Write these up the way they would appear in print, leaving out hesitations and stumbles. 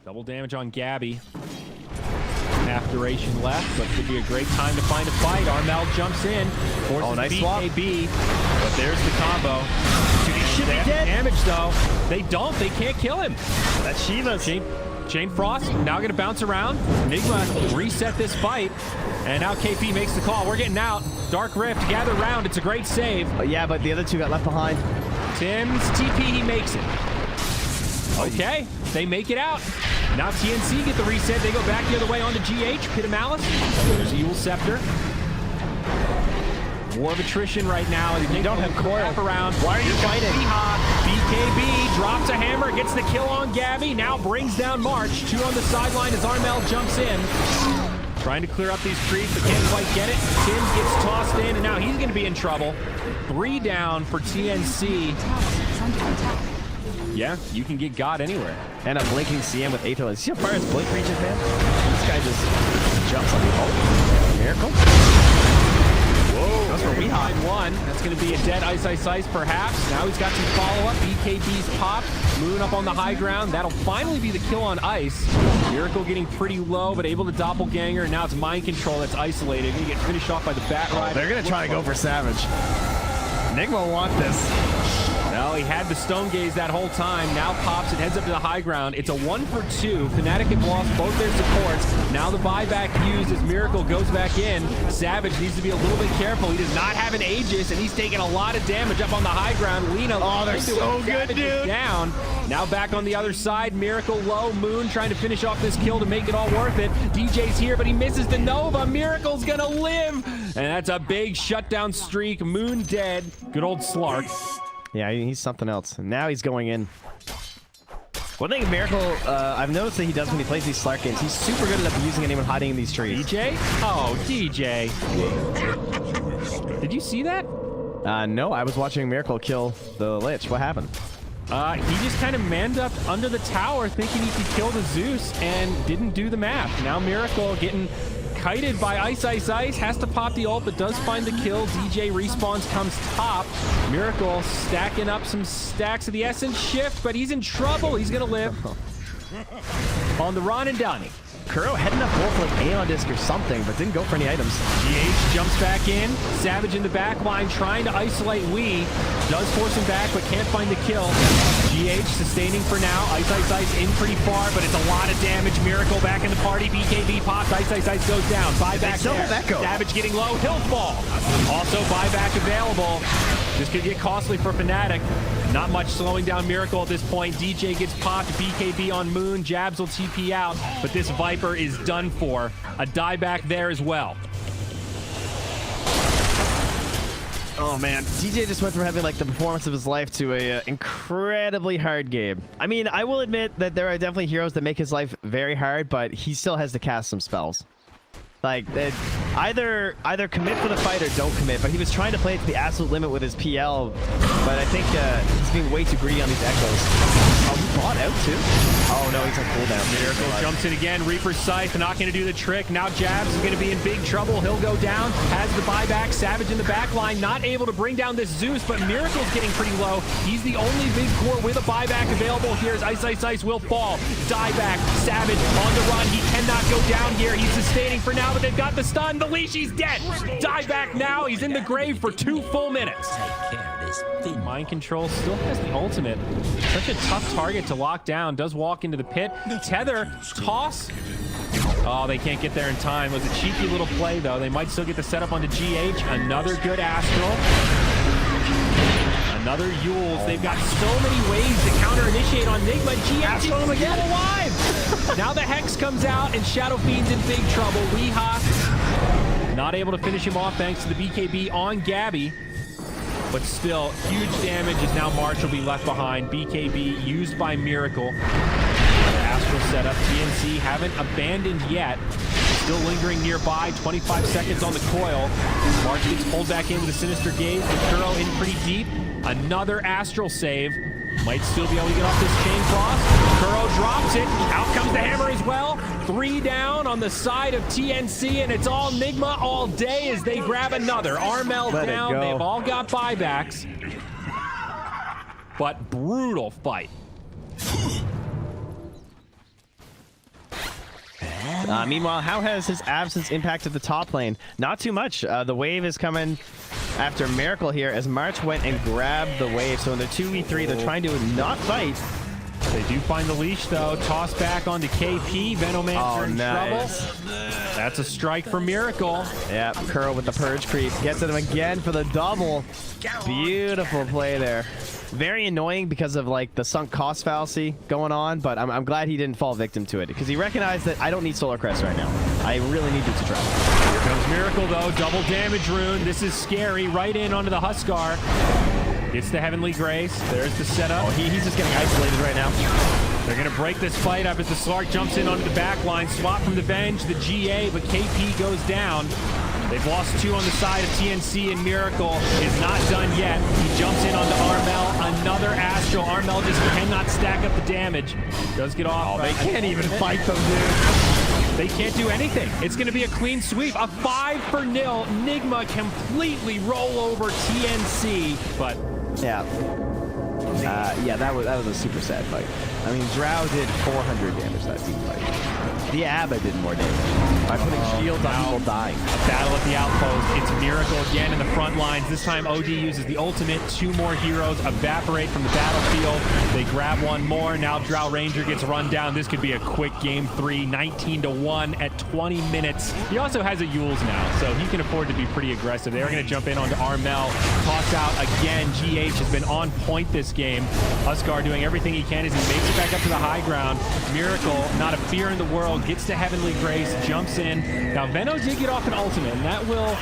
Double damage on Gabby. Half duration left, but could be a great time to find a fight. Armel jumps in, forces nice BKB, but there's the combo. He should be dead. Damage though. They don't. They can't kill him. That's Shiva's. Chain Frost now going to bounce around. Nigma reset this fight, and now KP makes the call. We're getting out. Dark Rift, gather round. It's a great save. Yeah, but the other two got left behind. Tim's TP, he makes it. Okay, they make it out. Now TNC get the reset. They go back the other way onto GH. Pit of Malice. There's Yule Scepter. War of attrition right now. You don't have coil. Around. Why are you fighting? BKB drops a hammer, gets the kill on Gabby. Now brings down March. 2 on the sideline as Armel jumps in. Trying to clear up these creeps, but can't quite get it. Tim gets tossed in, and now he's going to be in trouble. 3 down for TNC. Yeah, you can get God anywhere. And a blinking CM with Aether. See how far his blink reaches, man? This guy just jumps on the Miracle. Whoa, that's where we hide one. That's going to be a dead Ice perhaps. Now he's got some follow-up. BKB's pop. Moon up on the high ground. That'll finally be the kill on Ice. Miracle getting pretty low, but able to doppelganger. Now it's Mind Control that's isolated. Going to get finished off by the Bat Ride. They're going to try to go for Savage. Nigma will want this. Well, he had the Stone Gaze that whole time. Now pops it, heads up to the high ground. It's a 1 for 2. Fnatic have lost both their supports. Now the buyback used as Miracle goes back in. Savage needs to be a little bit careful. He does not have an Aegis, and he's taking a lot of damage up on the high ground. Lina, oh, they're so good, dude. Down. Now back on the other side. Miracle low. Moon trying to finish off this kill to make it all worth it. DJ's here, but he misses the Nova. Miracle's gonna live. And that's a big shutdown streak. Moon dead. Good old Slark. Yeah, he's something else. Now he's going in. One thing Miracle, I've noticed that he does when he plays these Slark games, he's super good at using anyone hiding in these trees. DJ? Oh, DJ. Did you see that? No, I was watching Miracle kill the Lich. What happened? He just kind of manned up under the tower thinking he could kill the Zeus and didn't do the math. Now Miracle getting kited by Ice, has to pop the ult, but does find the kill. DJ respawns, comes top. Miracle stacking up some stacks of the Essence Shift, but he's in trouble. He's gonna live. On the run and done. Kuro heading up both like Aeon Disc or something, but didn't go for any items. GH jumps back in. Savage in the back line trying to isolate Wee. Does force him back, but can't find the kill. GH sustaining for now. Ice in pretty far, but it's a lot of damage. Miracle back in the party. BKB pops. Ice goes down. Buyback there. Savage getting low. He'll fall. Also buyback available. This could get costly for Fnatic. Not much slowing down Miracle at this point. DJ gets popped. BKB on Moon. Jabs will TP out, but this Viper is done for. A dieback there as well. Oh man, DJ just went from having like the performance of his life to a incredibly hard game. I mean, I will admit that there are definitely heroes that make his life very hard, but he still has to cast some spells. Like, either commit for the fight or don't commit, but he was trying to play it to the absolute limit with his PL, but I think he's being way too greedy on these echoes. Oh, he bought out too? Oh no, he's on cooldown. Miracle jumps in again. Reaper's Scythe not going to do the trick. Now Jabs is going to be in big trouble. He'll go down. Has the buyback. Savage in the back line. Not able to bring down this Zeus, but Miracle's getting pretty low. He's the only big core with a buyback available here as Ice will fall. Dieback. Savage on the run. He cannot go down here. He's sustaining for now, but they've got the stun. The leash, he's dead. Dieback now. He's in the grave for 2 full minutes. Mind Control still has the ultimate. Such a tough target to lock down. Does walk into the pit. Tether, toss. Oh, they can't get there in time. It was a cheeky little play, though. They might still get the setup onto GH. Another good Astral. Another Yules. They've got so many ways to counter-initiate on Nigma. GH is still alive. Now the Hex comes out, and Shadow Fiend's in big trouble. Weeha not able to finish him off thanks to the BKB on Gabby. But still, huge damage as now March will be left behind. BKB used by Miracle. Astral setup. TNC haven't abandoned yet. Still lingering nearby. 25 seconds on the coil. March gets pulled back in with a Sinister Gaze. Kuro in pretty deep. Another Astral save. Might still be able to get off this Chain Frost. Kuro drops it. Out comes the hammer as well. 3 down on the side of TNC, and it's all Nigma all day as they grab another. Armel down. They've all got buybacks. But brutal fight. Meanwhile, how has his absence impacted the top lane? Not too much. The wave is coming after Miracle here as March went and grabbed the wave. So in their 2v3, they're trying to not fight. They do find the leash, though. Toss back onto KP. Venomancer in trouble. That's a strike for Miracle. Yeah, Curl with the Purge creep. Gets at him again for the double. Beautiful play there. Very annoying because of like the sunk cost fallacy going on, but I'm glad he didn't fall victim to it because he recognized that I don't need Solar Crest right now. I really need to travel. Here comes Miracle, though. Double damage rune. This is scary. Right in onto the Huskar. Gets the Heavenly Grace. There's the setup. Oh, he's just getting isolated right now. They're going to break this fight up as the Slark jumps in onto the back line. Swap from the Venge, the GA, but KP goes down. They've lost 2 on the side of TNC, and Miracle is not done yet. He jumps in onto Armel. Another Astral. Armel just cannot stack up the damage. Does get off. Oh, they can't even fight them, dude. They can't do anything. It's going to be a clean sweep. A 5-0. Nigma completely roll over TNC, but... Yeah. Yeah, that was a super sad fight. I mean, Drow did 400 damage that team fight. The Abba did more damage by putting shields on people dying. A battle at the outpost. It's Miracle again in the front lines. This time OD uses the ultimate. 2 more heroes evaporate from the battlefield. They grab one more. Now Drow Ranger gets run down. This could be a quick game 3. 19-1 at 20 minutes. He also has a Yules now, so he can afford to be pretty aggressive. They're going to jump in onto Armel. Toss out again. GH has been on point this game. Huskar doing everything he can as he makes it back up to the high ground. Miracle, not a fear in the world, gets to Heavenly Grace, jumps in. Now, Veno did get off an ultimate, and that will,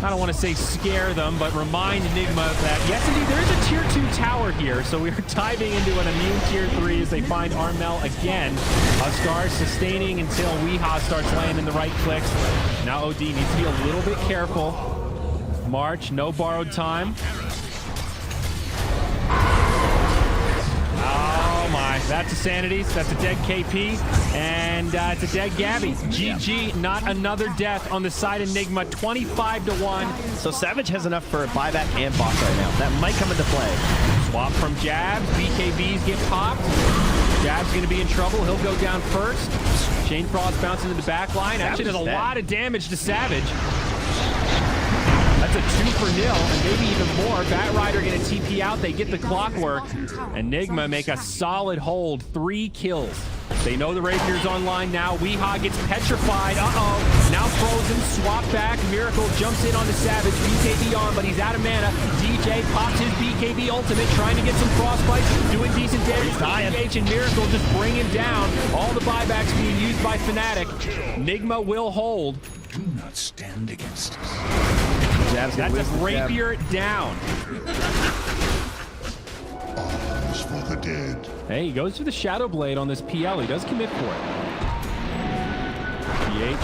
I don't want to say scare them, but remind Nigma that, yes, indeed, there is a tier 2 tower here, so we are diving into an immune tier 3 as they find Armel again. Huskar sustaining until Weehaw starts landing the right clicks. Now OD needs to be a little bit careful. March, no borrowed time. Oh my, that's a Sanities, that's a dead KP, and it's a dead Gabby. GG, not another death on the side of Nigma, 25-1. So Savage has enough for buyback and box right now. That might come into play. Swap from Jabs, BKBs get popped. Jab's gonna be in trouble, he'll go down first. Chain Frost bouncing into the back line. Actually does a lot of damage to Savage. That's a 2-0, and maybe even more. Batrider gonna TP out, they get the clockwork, and Nigma make a solid hold, 3 kills. They know the Rapier's online now. Weehaw gets petrified, now frozen, swap back, Miracle jumps in on the Savage, BKB on, but he's out of mana. DJ pops his BKB ultimate, trying to get some frostbite, doing decent damage. DH and Miracle just bring him down. All the buybacks being used by Fnatic. Nigma will hold. Do not stand against us. That's a Rapier down. All is for the dead. Hey, he goes for the Shadow Blade on this PL. He does commit for it. PH.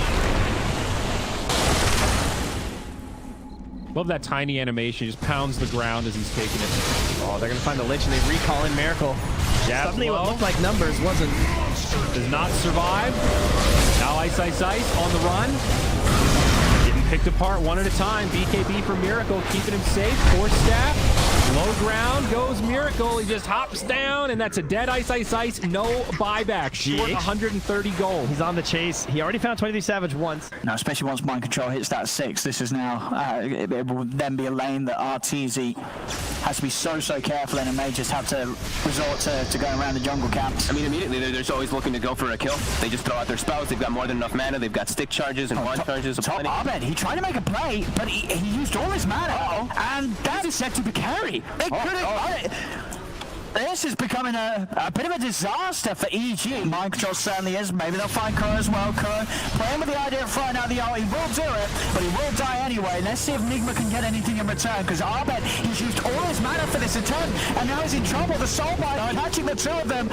Love that tiny animation. He just pounds the ground as he's taking it. Oh, they're going to find the Lich and they recall in Miracle. Suddenly what looked like numbers wasn't. Does not survive. Now Ice on the run. Picked apart one at a time. BKB for Miracle, keeping him safe. Force staff, low ground goes Miracle. He just hops down, and that's a dead Ice. No buyback. Short 130 gold. He's on the chase. He already found 23 Savage once. Now, especially once Mind Control hits that 6, this is now, it will then be a lane that RTZ has to be so careful in, and may just have to resort to going around the jungle camps. I mean, immediately they're just always looking to go for a kill. They just throw out their spells. They've got more than enough mana. They've got stick charges and wand charges. Top Abed, he tried to make a play, but he used all his mana, and that is set to be carry. This is becoming a bit of a disaster for EG. Mind Control certainly is. Maybe they'll find Kuro as well. Kuro playing with the idea of flying out the ult. He will do it, but he will die anyway. Let's see if Nigma can get anything in return, because Abed, he's used all his mana for this attempt, and now he's in trouble. The Soulbite catching the 2 of them.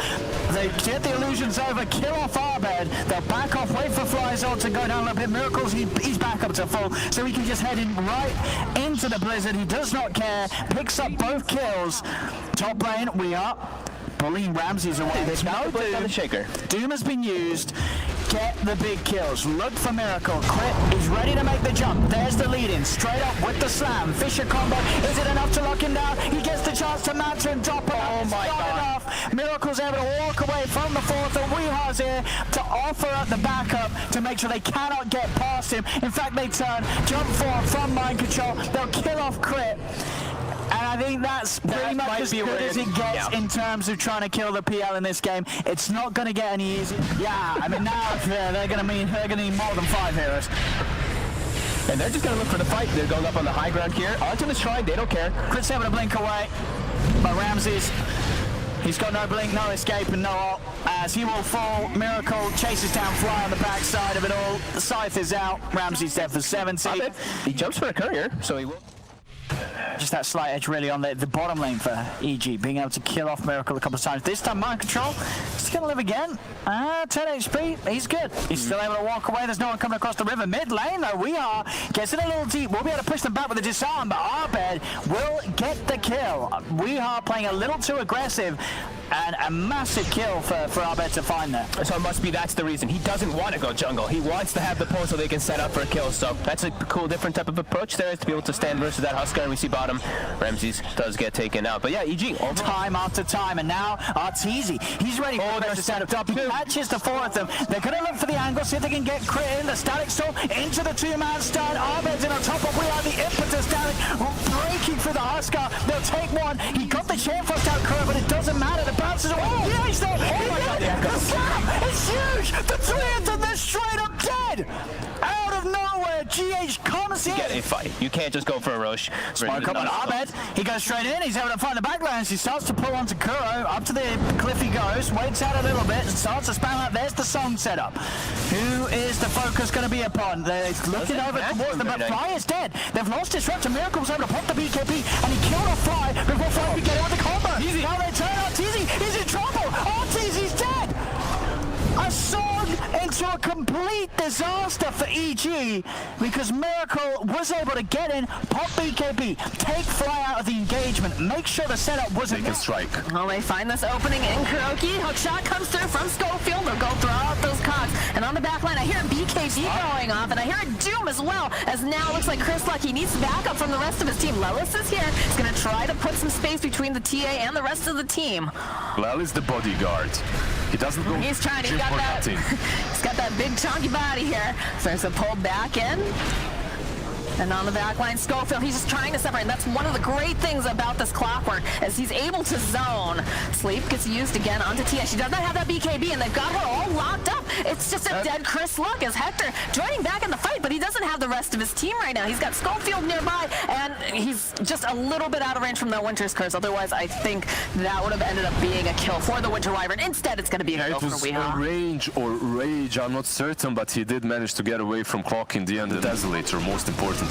They get the illusions over, kill off Abed. They'll back off, wait for Fly's ult to go down a little bit. Miracles, he's back up to full, so he can just head in right into the Blizzard. He does not care. Picks up both kills. Top lane, we are bullying Ramses away. There's no Doom. Shaker. Doom has been used. Get the big kills. Look for Miracle. Crit is ready to make the jump. There's the lead in. Straight up with the slam. Fisher combo. Is it enough to lock him down? He gets the chance to mount and drop him. Oh my God. Enough. Miracle's able to walk away from the 4th, and Weeha's here. here to offer up the backup to make sure they cannot get past him. In fact, they turn, jump forward from mind control. They'll kill off Crit. And I think that's pretty much as good as it gets in terms of trying to kill the PL in this game. It's not going to get any easier. Yeah, I mean, now they're going to need more than 5 heroes. And they're just going to look for the fight. They're going up on the high ground here. Onto the shrine. They don't care. Crit's able to blink away. But Ramses, he's got no blink, no escape, and no ult. As he will fall, Miracle chases down Fly on the backside of it all. The Scythe is out. Ramses dead for 70. He jumps for a courier, so he will. Just that slight edge really on the bottom lane for EG, being able to kill off Miracle a couple of times. This time mind control, he's going to live again. 10 HP, he's good. He's still able to walk away. There's no one coming across the river. Mid lane though, we are getting a little deep. We'll be able to push them back with a disarm, but Abed will get the kill. We are playing a little too aggressive, and a massive kill for Abed to find there. So it must be that's the reason. He doesn't want to go jungle. He wants to have the pull so they can set up for a kill. So that's a cool, different type of approach there, is to be able to stand versus that Huskar. And we see bottom, Ramses does get taken out. But yeah, EG over. Time after time, and now Arteezy, he's ready for their setup. He catches the 4 of them. They're going to look for the angle, see if they can get Crit in. The static storm into the 2-man stun. Abed's in on top of, we are the impetus damage breaking through the Huskar. They'll take one. He got the chain frost out curve, but it doesn't matter. The bounces away. Yeah, he's there. Oh my God, the slap! It's huge! The 3 of them, they're straight up dead! Out of nowhere, GH comes in. Get a fight. You can't just go for a Roche. Smoke up on Abed. He goes straight in. He's able to find the backlines. He starts to pull onto Kuro. Up to the cliff he goes. Waits out a little bit and starts to spam out. There's the song setup. Who is the focus going to be upon? They're looking over towards them, but Fly is dead. They've lost Disruptor. Miracle was able to pop the BKB, and he killed off Fly before Fly could get out of the combo. Now they turn Arteezy. He's in trouble. Arteezy's dead. A song into a complete disaster for EG, because Miracle was able to get in, pop BKB, take Fly out of the engagement, make sure the setup wasn't... They can strike. Well, they find this opening in Kuroki. Hookshot comes through from Schofield. They'll go throw out those cogs. And on the back line, I hear BKB going off, and I hear a Doom as well, as now looks like Chris Lucky needs backup from the rest of his team. Lelis is here. He's going to try to put some space between the TA and the rest of the team. Lel is the bodyguard. He doesn't go. He's trying to get that. He's got that big chunky body here. So there's a pull back in. And on the back line, Schofield, he's just trying to separate. And that's one of the great things about this Clockwork, is he's able to zone. Sleep gets used again onto Tia. She does not have that BKB, and they've got her all locked up. It's just a dead Chris Luck as Hector joining back in the fight, but he doesn't have the rest of his team right now. He's got Schofield nearby, and he's just a little bit out of range from that Winter's Curse. Otherwise, I think that would have ended up being a kill for the Winter Wyvern. Instead, it's going to be a kill for Weehaw. Range or rage, I'm not certain, but he did manage to get away from Clock in the end. The Desolator, most importantly.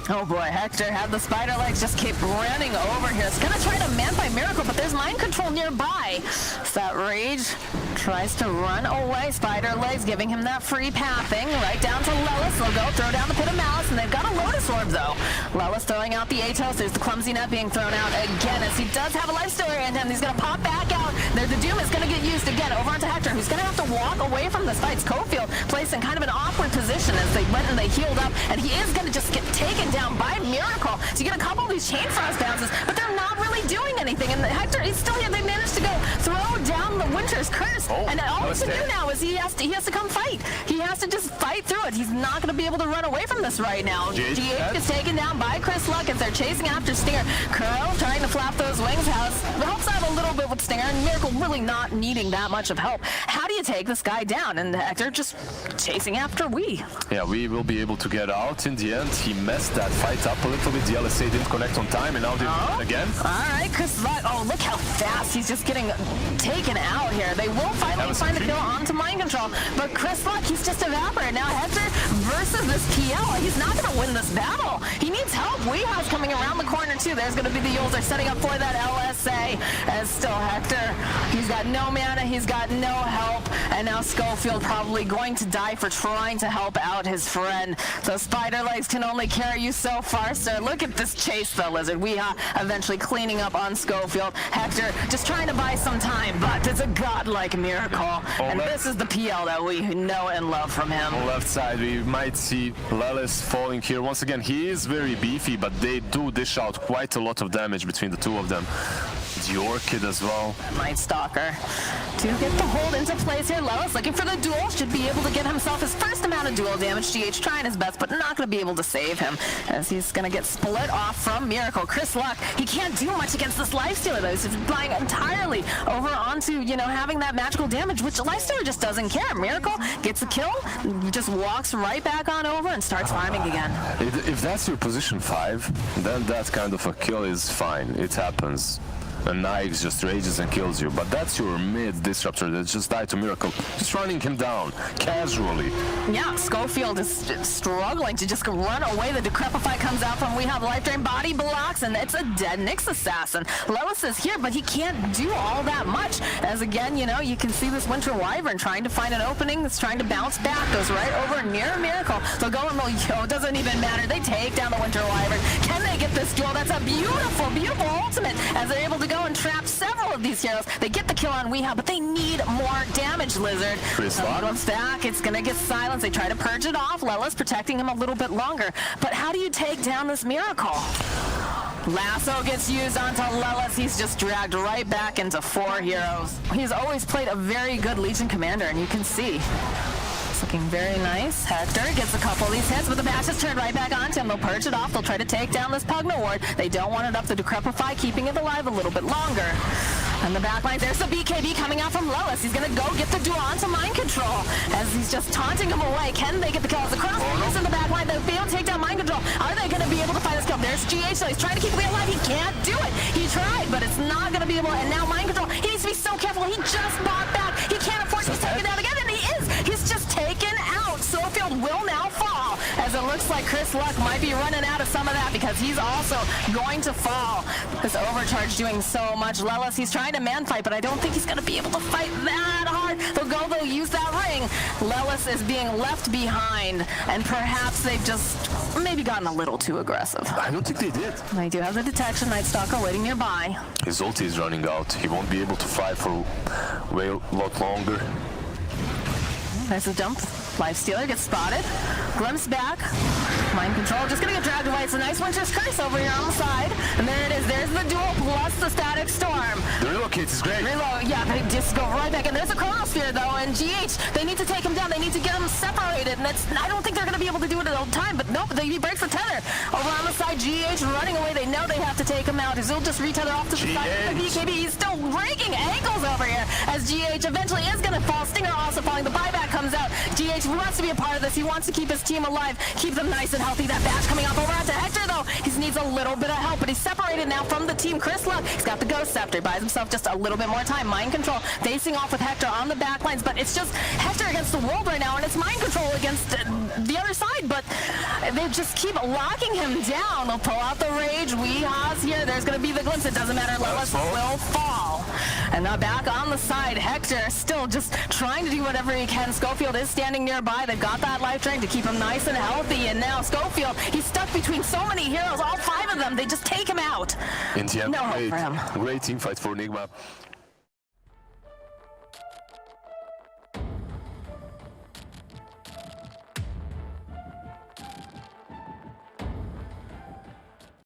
Oh boy, Hector had the spider legs just keep running over here. It's gonna try to man-fight Miracle, but there's mind control nearby. So that Rage tries to run away. Spider legs giving him that free pathing right down to Lelis. They'll go throw down the Pit of Malice, and they've got a Lotus Orb though. Lelis throwing out the Atos. There's the clumsy net being thrown out again, as he does have a life story in him. He's gonna pop back out. There, the Doom is gonna get used again over onto Hector, who's gonna have to walk away from this fight. Schofield placed in kind of an awkward position as they went and they healed up, and he is gonna just get taken down by Miracle. So you get a couple of these Chain Frost bounces, but they're not really doing anything. And Hector, he's still here. They managed to go throw down the Winter's Curse. And all he can do now is he has to come fight. He has to just fight through it. He's not going to be able to run away from this right now. GH is taken down by Chris Luck as they're chasing after Stinger. Curl trying to flap those wings. Helps out a little bit with Stinger, and Miracle really not needing that much of help. How do you take this guy down? And Hector just chasing after Wee. Yeah, we will be able to get out in the end. He messed that fight up a little bit. The LSA didn't connect on time, and now they again. All right, Chris Luck. Oh, look how fast he's just getting taken out here. They will finally find the kill onto mind control, but Chris Luck, he's just evaporated. Now Hector versus this PL. He's not going to win this battle. He needs help. Weeha's coming around the corner too. There's going to be the Yules. They're setting up for that LSA. As still Hector, he's got no mana. He's got no help, and now Schofield probably going to die for trying to help out his friend. So Spider Legs can only carry you so far, sir. Look at this chase, though, Lizard. Weeha eventually cleaning up on Schofield. Hector just trying to buy some time, but it's a godlike miracle. And this is the PL that we know and love from him. On left side, we might see Lelis falling here. Once again, he is very beefy, but they do dish out quite a lot of damage between the two of them. The Orchid as well. Night Stalker to get the hold into place here. Lelis looking for the duel. Should be able to get himself his first amount of duel damage. GH trying his best, but not going to be able to save him as he's going to get split off from Miracle. Chris Luck, he can't do much against this Lifestealer though. He's relying entirely over onto, you know, having that magical damage, which Lifestealer just doesn't care. Miracle gets a kill, just walks right back on over and starts farming again. If that's your position 5, then that kind of a kill is fine. It happens. And Nigma just rages and kills you. But that's your mid disruptor that just died to Miracle. Just running him down casually. Yeah, Schofield is struggling to just run away. The Decrepify comes out from We Have Life Drain, body blocks, and it's a dead Nyx assassin. Lelis is here, but he can't do all that much. As again, you know, you can see this Winter Wyvern trying to find an opening. That's trying to bounce back, goes right over near Miracle. They'll go and it doesn't even matter. They take down the Winter Wyvern. Can they get this duel? That's a beautiful, beautiful ultimate as they're able to go and trap several of these heroes. They get the kill on Weehaw, but they need more damage, Lizard. Comes back, it's gonna get silenced. They try to purge it off. Lelis protecting him a little bit longer. But how do you take down this Miracle? Lasso gets used onto Lelis. He's just dragged right back into 4 heroes. He's always played a very good Legion commander, and you can see. It's looking very nice. Hector gets a couple of these hits, but the bash is turned right back onto him. They'll purge it off. They'll try to take down this Pugna Ward. They don't want it up. The Decrepify keeping it alive a little bit longer. And the backline, there's the BKB coming out from Lelis. He's going to go get the duel onto Mind Control as he's just taunting him away. Can they get the kill? As the cross in the backline, they fail to take down Mind Control. Are they going to be able to find this kill? There's GH, so he's trying to keep it alive. He can't do it. He tried, but it's not going to be able. And now Mind Control, he needs to be so careful. He just bought back. He can't afford to be taken down again, and he is. He's just taken out. Sofield will now fall, as it looks like Chris Luck might be running out of some of that because he's also going to fall. This overcharge doing so much. Lelis, he's trying to man fight, but I don't think he's going to be able to fight that hard. They'll use that ring. Lelis is being left behind, and perhaps they've just maybe gotten a little too aggressive. I don't think they did. They do have the detection. Night Stalker waiting nearby. His ulti is running out. He won't be able to fight for a lot longer. There's the jump. Lifestealer gets spotted. Glimpse back. Mind Control just gonna get dragged away. It's a nice Winter's Curse over here on the side. And there it is. There's the duel plus the Static Storm. The relocate is great. Yeah, they just go right back. And there's a Chronosphere though. And GH, they need to take him down. They need to get him separated. And I don't think they're gonna be able to do it at all time. But nope, he breaks the tether. Over on the side, GH running away. They know they have to take him out. He'll just retether off to the side of the BKB. He's still breaking ankles over here as GH eventually is gonna fall. Stinger also falling. The buyback comes out. GH wants to be a part of this. He wants to keep his team alive, keep them nice and healthy. That bash coming off over onto Hector, though. He needs a little bit of help, but he's separated now from the team. Chris Luck, he's got the Ghost Scepter. Buys himself just a little bit more time. Mind Control facing off with Hector on the back lines, but it's just Hector against the world right now, and it's Mind Control against the other side, but they just keep locking him down. They'll pull out the Rage. Weehaw's here. There's going to be the Glimpse. It doesn't matter. Lelis will fall. And now back on the side, Hector still just trying to do whatever he can. Schofield is standing nearby. They've got that life drain to keep him nice and healthy. And now Schofield, he's stuck between so many heroes. All 5 of them, they just take him out. In the end, No hope for him. great team fight for Nigma.